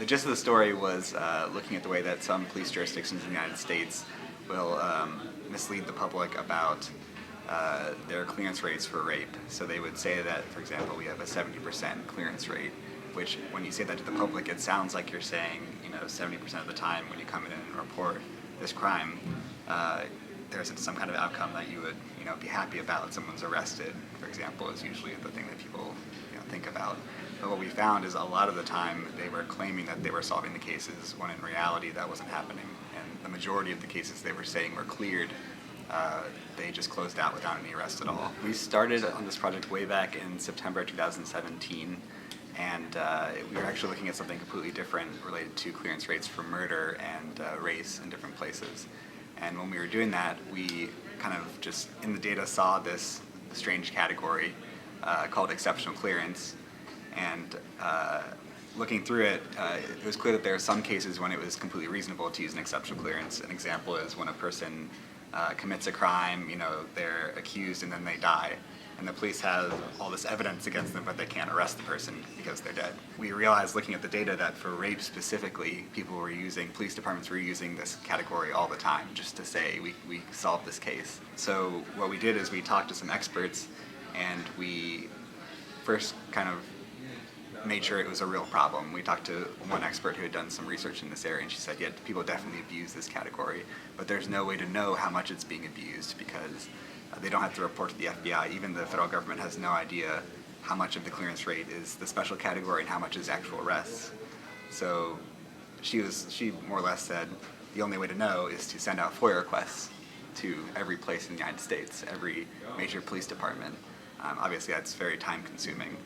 The gist of the story was looking at the way that some police jurisdictions in the United States will mislead the public about their clearance rates for rape. So they would say that, for example, we have a 70% clearance rate, which when you say that to the public, it sounds like you're saying, 70% of the time when you come in and report this crime, there's some kind of outcome that you would, be happy about. Someone's arrested, for example, is usually the thing that people, think about. But what we found is a lot of the time they were claiming that they were solving the cases when in reality that wasn't happening. And the majority of the cases they were saying were cleared, they just closed out without any arrest at all. We started on this project way back in September 2017, and we were actually looking at something completely different related to clearance rates for murder and race in different places. And when we were doing that, we kind of just in the data saw this strange category called exceptional clearance. And looking through it, it was clear that there are some cases when it was completely reasonable to use an exceptional clearance. An example is when a person commits a crime, they're accused and then they die. And the police have all this evidence against them, but they can't arrest the person because they're dead. We realized looking at the data that for rape specifically, police departments were using this category all the time just to say, we solved this case. So what we did is we talked to some experts, and we first kind of made sure it was a real problem. We talked to one expert who had done some research in this area, and she said, yeah, people definitely abuse this category, but there's no way to know how much it's being abused because they don't have to report to the FBI. Even the federal government has no idea how much of the clearance rate is the special category and how much is actual arrests. So she more or less said the only way to know is to send out FOIA requests to every place in the United States, every major police department. Obviously that's very time consuming.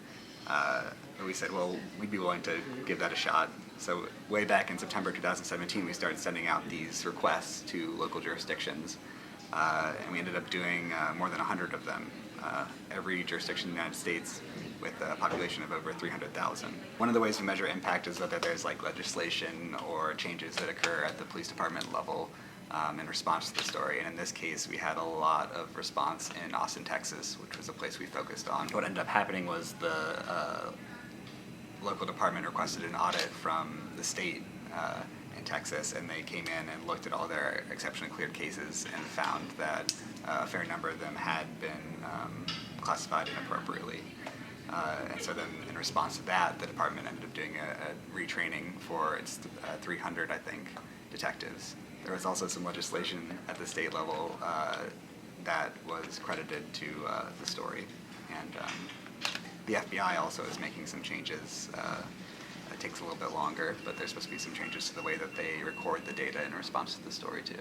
But we said, well, we'd be willing to give that a shot. So way back in September 2017, we started sending out these requests to local jurisdictions. And we ended up doing more than 100 of them, every jurisdiction in the United States with a population of over 300,000. One of the ways we measure impact is whether there's legislation or changes that occur at the police department level in response to the story. And in this case, we had a lot of response in Austin, Texas, which was a place we focused on. What ended up happening was the local department requested an audit from the state in Texas, and they came in and looked at all their exceptionally cleared cases and found that a fair number of them had been classified inappropriately. And so then in response to that, the department ended up doing a retraining for its 300, I think, detectives. There was also some legislation at the state level that was credited to the story. And the FBI also is making some changes. It takes a little bit longer, but there's supposed to be some changes to the way that they record the data in response to the story too.